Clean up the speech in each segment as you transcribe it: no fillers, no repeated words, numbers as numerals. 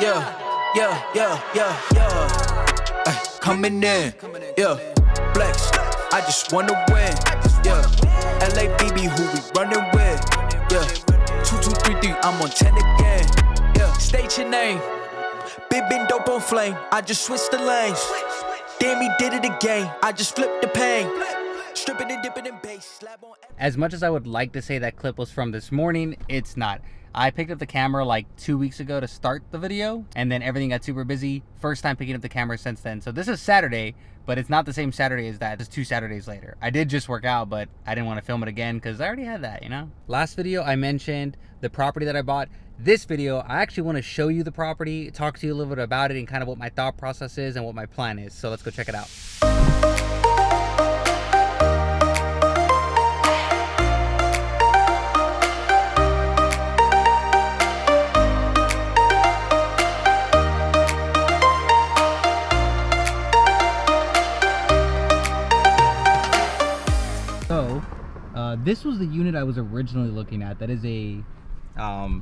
Ay, coming in, yeah. Flex, I just wanna win, yeah. LABB, who we running with, yeah. 2233, I'm on 10 again, yeah. State your name, big been dope on flame. I just switched the lanes. Damn, he did it again. I just flipped the pain. Stripping and dipping in bass. Slab on. As much as I would like to say that clip was from this morning, it's not. I picked up the camera like 2 weeks ago to start the video, and then everything got super busy. First time picking up the camera since then. So this is Saturday, but it's not the same Saturday as that. It's 2 Saturdays later. I did just work out, but I didn't want to film it again because I already had that, you know? Last video, I mentioned the property that I bought. This video, I actually want to show you the property, talk to you a little bit about it, and kind of what my thought process is and what my plan is. So let's go check it out. This was the unit I was originally looking at. That is a,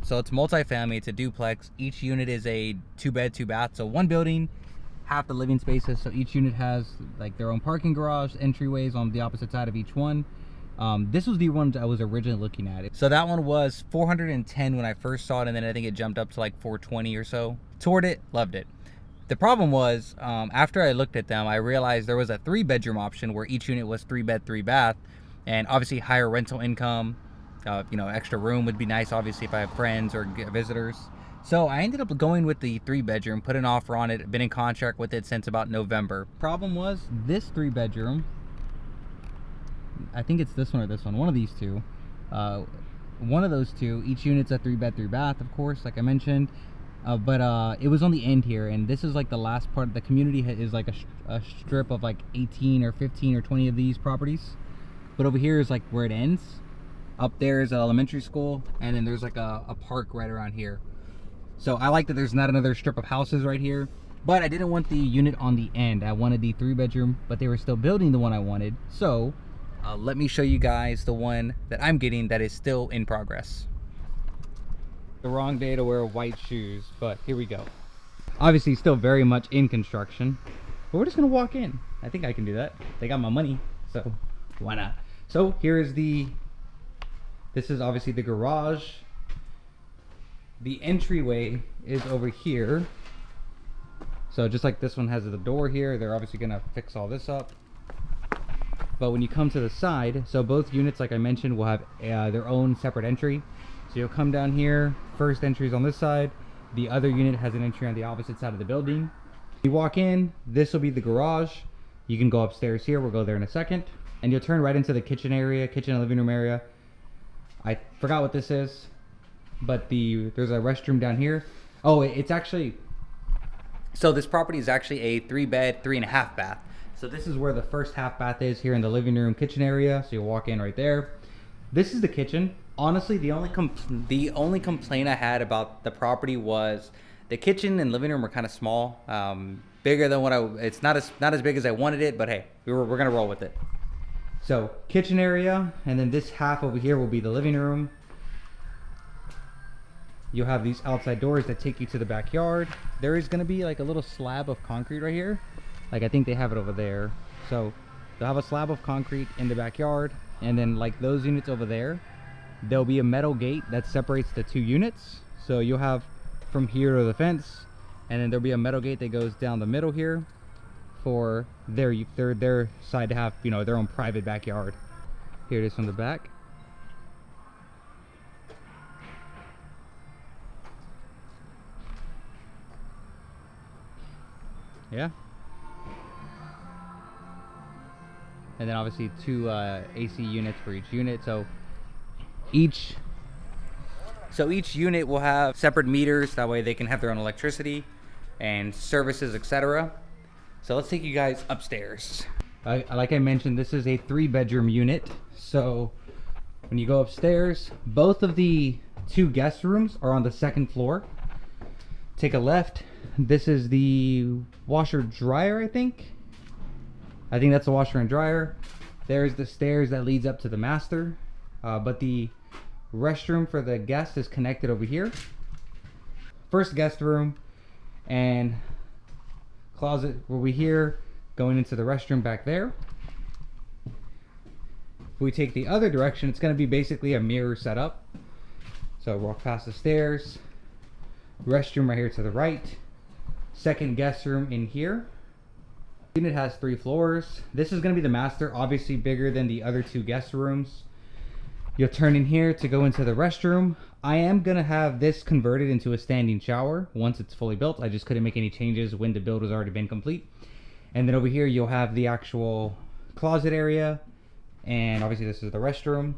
so it's multifamily, it's a duplex. Each unit is a 2-bed, 2-bath. So one building, half the living spaces. So each unit has like their own parking garage, entryways on the opposite side of each one. This was the one I was originally looking at. So that one was 410 when I first saw it, and then I think it jumped up to like 420 or so. Toured it, loved it. The problem was, after I looked at them, I realized there was a 3-bedroom option where each unit was 3-bed, 3-bath. And obviously higher rental income, you know, extra room would be nice, obviously, if I have friends or visitors. So I ended up going with the 3-bedroom, put an offer on it, been in contract with it since about November. Problem was, this 3-bedroom, I think it's this one or this one of these two. One of those two, each unit's a 3-bed, 3-bath, of course, like I mentioned. But it was on the end here, and this is like the last part. The community is like a strip of like 18 or 15 or 20 of these properties. But over here is like where it ends. Up there is an elementary school, and then there's like a park right around here. So I like that there's not another strip of houses right here. But I didn't want the unit on the end. I wanted the 3-bedroom, but they were still building the one I wanted. So let me show you guys the one that I'm getting that is still in progress. The wrong day to wear white shoes, but here we go. Obviously still very much in construction, but we're just gonna walk in. I think I can do that. They got my money, so why not? So here is this is obviously the garage. The entryway is over here. So just like this one has the door here, they're obviously gonna fix all this up. But when you come to the side, so both units, like I mentioned, will have their own separate entry. So you'll come down here, first entry is on this side. The other unit has an entry on the opposite side of the building. You walk in, this will be the garage. You can go upstairs here, we'll go there in a second. And you'll turn right into the kitchen area, kitchen and living room area. I forgot what this is, but there's a restroom down here. Oh, it's actually, so this property is actually a 3-bed, 3.5 bath. So this is where the first half bath is, here in the living room, kitchen area. So you'll walk in right there. This is the kitchen. Honestly, the only complaint I had about the property was the kitchen and living room are kind of small, bigger than what it's not as big as I wanted it, but hey, we're gonna roll with it. So kitchen area, and then this half over here will be the living room. You'll have these outside doors that take you to the backyard. There is gonna be like a little slab of concrete right here. Like I think they have it over there. So they'll have a slab of concrete in the backyard, and then like those units over there, there'll be a metal gate that separates the 2 units. So you'll have from here to the fence, and then there'll be a metal gate that goes down the middle here for their side to have, you know, their own private backyard. Here it is from the back. Yeah. And then obviously 2 AC units for each unit. So each unit will have separate meters. That way they can have their own electricity and services, etc. So let's take you guys upstairs. Like I mentioned, this is a 3-bedroom unit. So when you go upstairs, both of the 2 guest rooms are on the 2nd floor. Take a left. This is the washer dryer, I think. I think that's the washer and dryer. There's the stairs that leads up to the master. But the restroom for the guest is connected over here. First guest room, and closet will be here, going into the restroom back there. If we take the other direction, it's going to be basically a mirror setup. So walk past the stairs, restroom right here to the right, second guest room in here. The unit has 3 floors. This is going to be the master, obviously bigger than the other 2 guest rooms. You'll turn in here to go into the restroom. I am going to have this converted into a standing shower once it's fully built. I just couldn't make any changes when the build has already been complete. And then over here you'll have the actual closet area, and obviously this is the restroom,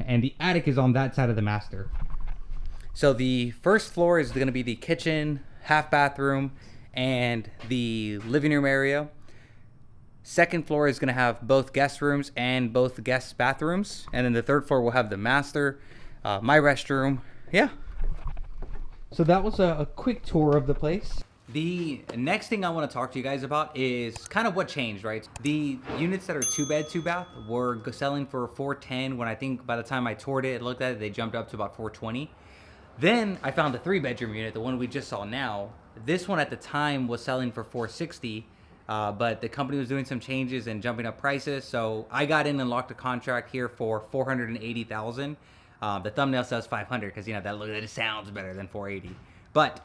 and the attic is on that side of the master. So the first floor is going to be the kitchen, half bathroom, and the living room area. Second floor is going to have both guest rooms and both guest bathrooms. And then the third floor will have the master, my restroom. Yeah. So that was a quick tour of the place. The next thing I want to talk to you guys about is kind of what changed, right? The units that are 2-bed, 2-bath were selling for $410 when I think by the time I toured it, looked at it, they jumped up to about $420. Then I found the 3-bedroom unit, the one we just saw now. This one at the time was selling for $460, but the company was doing some changes and jumping up prices. So I got in and locked a contract here for $480,000. The thumbnail says $500 because that sounds better than $480. But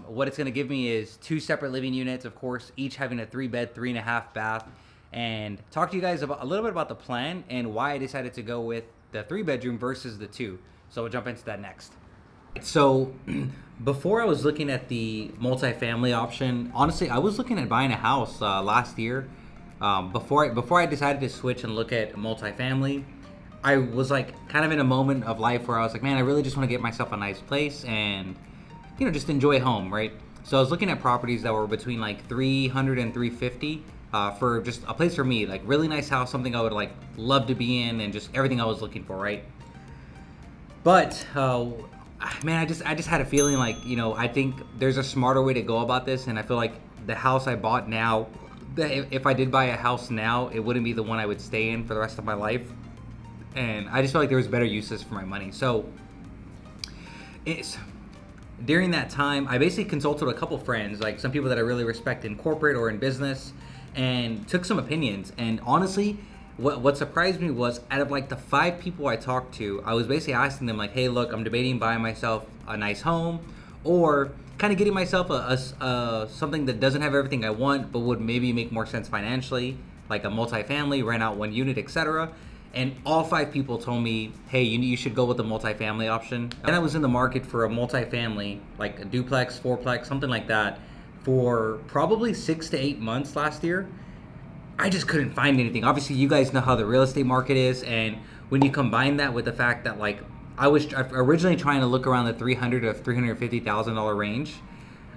what it's going to give me is 2 separate living units, of course, each having a 3-bed, 3.5 bath, and talk to you guys about a little bit about the plan and why I decided to go with the 3-bedroom versus the 2. So we'll jump into that next. So before I was looking at the multifamily option, honestly, I was looking at buying a house last year. Before I decided to switch and look at multifamily, I was like kind of in a moment of life where I was like, man, I really just want to get myself a nice place and just enjoy home, right? So I was looking at properties that were between like 300 and 350 for just a place for me, like really nice house, something I would like love to be in, and just everything I was looking for, right? But man, I just had a feeling like, I think there's a smarter way to go about this, and I feel like the house I bought now, if I did buy a house now, it wouldn't be the one I would stay in for the rest of my life. And I just felt like there was better uses for my money. So during that time, I basically consulted a couple friends, like some people that I really respect in corporate or in business, and took some opinions. And honestly, what surprised me was, out of like the 5 people I talked to, I was basically asking them like, hey, look, I'm debating buying myself a nice home, or kind of getting myself a something that doesn't have everything I want, but would maybe make more sense financially, like a multifamily, rent out 1 unit, etc. And all 5 people told me, hey, you should go with the multifamily option. And I was in the market for a multifamily, like a duplex, 4-plex, something like that, for probably 6 to 8 months last year. I just couldn't find anything. Obviously, you guys know how the real estate market is, and when you combine that with the fact that like I was originally trying to look around the $300,000 to $350,000 range,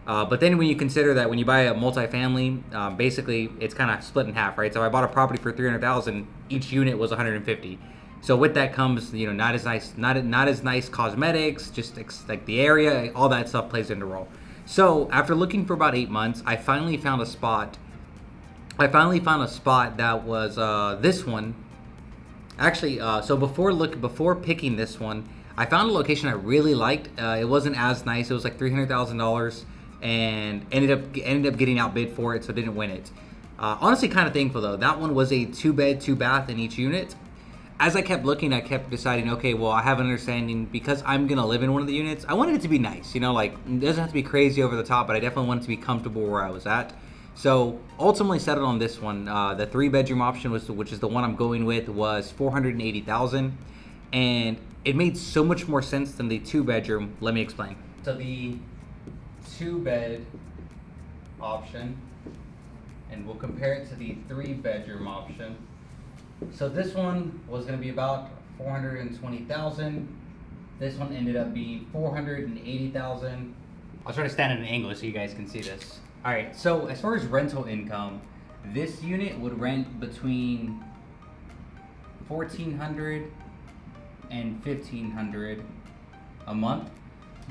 but then when you consider that when you buy a multifamily, basically it's kind of split in half, right? So I bought a property for $300,000, each unit was $150,000. So with that comes not as nice cosmetics, just like the area, all that stuff plays into role. So after looking for about 8 months, I finally found a spot. That was this one. Actually, so before picking this one, I found a location I really liked. It wasn't as nice. It was like $300,000, and ended up getting outbid for it, so didn't win it. Honestly, kind of thankful though. That one was a 2-bed, 2-bath in each unit. As I kept looking, I kept deciding, okay, well, I have an understanding, because I'm gonna live in one of the units, I wanted it to be nice, like it doesn't have to be crazy over the top, but I definitely wanted to be comfortable where I was at. So ultimately settled on this one. The 3-bedroom option which is the one I'm going with, was $480,000, and it made so much more sense than the 2-bedroom. Let me explain. So the 2-bed option, and we'll compare it to the 3-bedroom option. So this one was going to be about $420,000. This one ended up being $480,000. I'll try to stand at an angle so you guys can see this. All right, so as far as rental income, this unit would rent between $1,400 and $1,500 a month.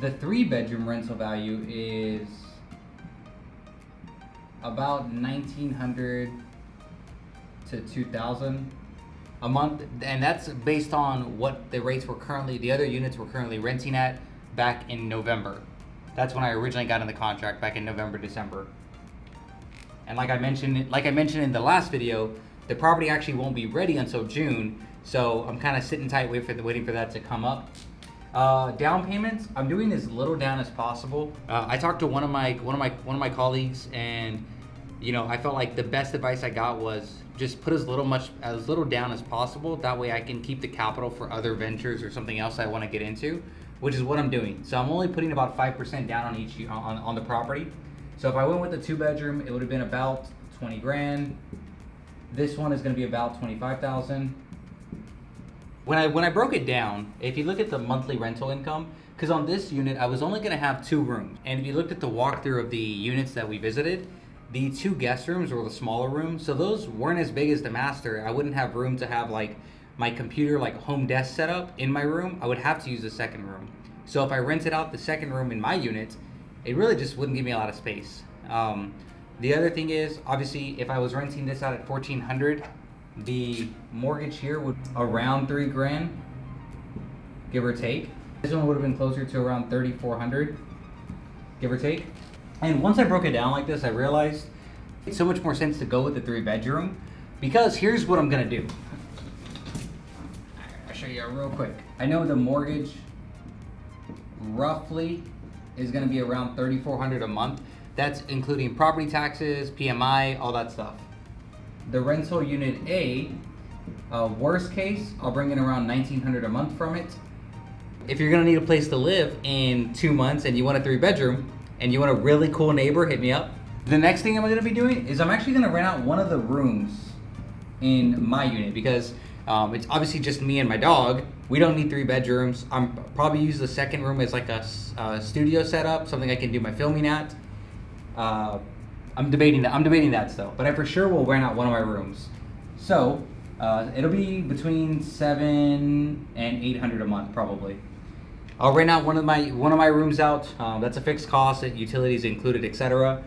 The 3-bedroom rental value is about $1,900 to $2,000 a month, and that's based on what the other units were currently renting at back in November. That's when I originally got in the contract back in November, December. And like I mentioned in the last video, the property actually won't be ready until June. So I'm kind of sitting tight, waiting for that to come up. Down payments, I'm doing as little down as possible. I talked to one of my colleagues, and you know, I felt like the best advice I got was just put as little down as possible. That way I can keep the capital for other ventures or something else I want to get into, which is what I'm doing. So I'm only putting about 5% down on the property. So if I went with a 2-bedroom, it would have been about 20 grand. This one is going to be about 25,000. When I broke it down, if you look at the monthly rental income, because on this unit I was only going to have 2 rooms, and if you looked at the walkthrough of the units that we visited, the 2 guest rooms were the smaller rooms, so those weren't as big as the master. I wouldn't have room to have like my computer, like home desk set up in my room. I would have to use the second room. So if I rented out the second room in my unit, it really just wouldn't give me a lot of space. The other thing is, obviously, if I was renting this out at $1,400, the mortgage here would around 3 grand, give or take. This one would have been closer to around 3,400, give or take. And once I broke it down like this, I realized it's so much more sense to go with the 3-bedroom, because here's what I'm gonna do. I'll show you real quick. I know the mortgage roughly is gonna be around $3,400 a month. That's including property taxes, PMI, all that stuff. The rental unit A, worst case, I'll bring in around $1,900 a month from it. If you're gonna need a place to live in 2 months and you want a 3-bedroom and you want a really cool neighbor, hit me up. The next thing I'm gonna be doing is I'm actually gonna rent out one of the rooms in my unit, because it's obviously just me and my dog. We don't need 3 bedrooms. I'm probably use the second room as like a studio setup, something I can do my filming at. I'm debating that still, but I for sure will rent out one of my rooms. So it'll be between $700 and $800 a month probably. I'll rent out one of my rooms out. That's a fixed cost, utilities included, etc.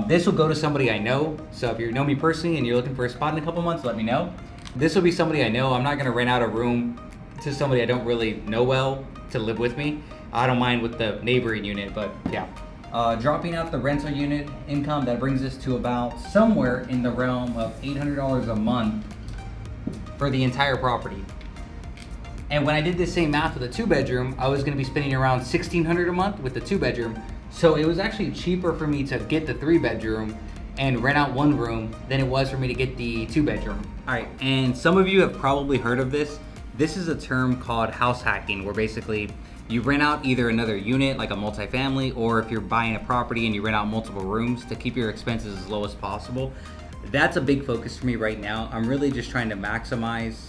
This will go to somebody I know. So if you know me personally and you're looking for a spot in a couple months, let me know. This will be somebody I know. I'm not gonna rent out a room to somebody I don't really know well to live with me. I don't mind with the neighboring unit, but yeah. Dropping out the rental unit income, that brings us to about somewhere in the realm of $800 a month for the entire property. And when I did the same math with a 2-bedroom, I was gonna be spending around $1,600 a month with the 2-bedroom. So it was actually cheaper for me to get the 3-bedroom and rent out one room than it was for me to get the 2-bedroom. All right, and some of you have probably heard of this. This is a term called house hacking, where basically you rent out either another unit, like a multifamily, or if you're buying a property and you rent out multiple rooms to keep your expenses as low as possible. That's a big focus for me right now. I'm really just trying to maximize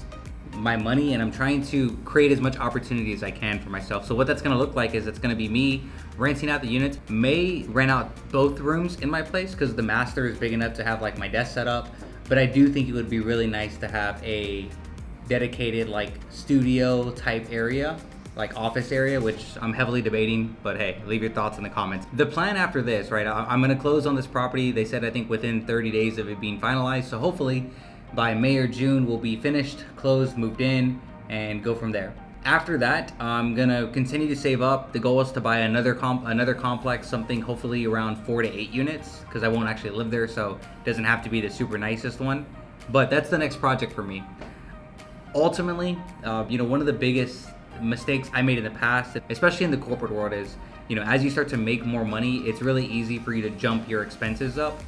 my money, and I'm trying to create as much opportunity as I can for myself. So what that's gonna look like is it's gonna be me renting out the units, may rent out both rooms in my place because the master is big enough to have like my desk set up, but I do think it would be really nice to have a dedicated like studio type area, like office area, which I'm heavily debating, but hey, leave your thoughts in the comments. The plan after this, right, I'm gonna close on this property. They said I think within 30 days of it being finalized, so hopefully by May or June we'll be finished, closed, moved in, and go from there. After that, I'm gonna continue to save up. The goal is to buy another complex, something hopefully around 4 to 8 units, because I won't actually live there, so it doesn't have to be the super nicest one. But that's the next project for me. Ultimately, one of the biggest mistakes I made in the past, especially in the corporate world, is as you start to make more money, it's really easy for you to jump your expenses up.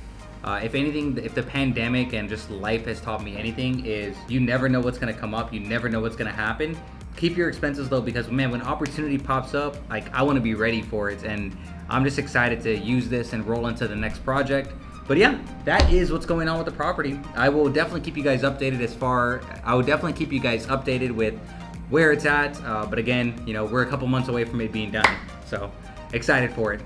If anything, if the pandemic and just life has taught me anything, is you never know what's gonna come up, you never know what's gonna happen. Keep your expenses low, because man, when opportunity pops up, like I wanna be ready for it, and I'm just excited to use this and roll into the next project. But yeah, that is what's going on with the property. I will definitely keep you guys updated with where it's at. But again, we're a couple months away from it being done. So excited for it.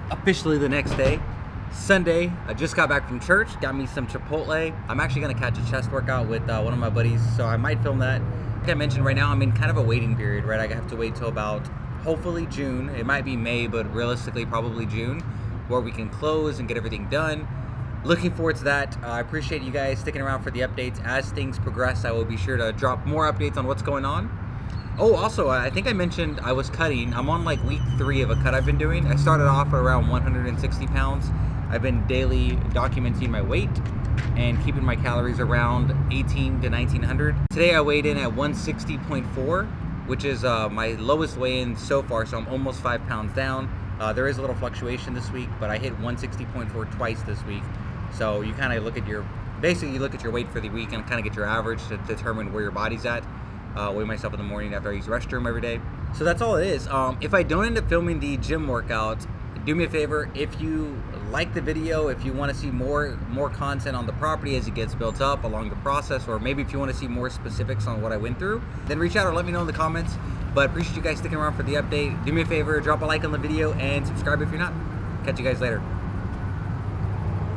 Officially the next day, Sunday. I just got back from church, got me some Chipotle. I'm actually gonna catch a chest workout with one of my buddies, so I might film that. Like I mentioned, right now I'm in kind of a waiting period, right? I have to wait till about hopefully June. It might be May, but realistically probably June, where we can close and get everything done. looking forward to that. I appreciate you guys sticking around for the updates. As things progress, I will be sure to drop more updates on what's going on. Oh, also, I think I mentioned I was cutting. I'm on like week 3 of a cut I've been doing. I started off at around 160 pounds. I've been daily documenting my weight and keeping my calories around 18 to 1900. Today I weighed in at 160.4, which is my lowest weigh-in so far, so I'm almost 5 pounds down. There is a little fluctuation this week, but I hit 160.4 twice this week. So you kind of look at your, basically you look at your weight for the week and kind of get your average to determine where your body's at. Weigh myself in the morning after I use the restroom every day. So that's all it is. If I don't end up filming the gym workout, do me a favor, if you like the video, if you want to see more content on the property as it gets built up along the process, or maybe if you want to see more specifics on what I went through, then reach out or let me know in the comments. But appreciate you guys sticking around for the update. Do me a favor, drop a like on the video and subscribe if you're not. Catch you guys later.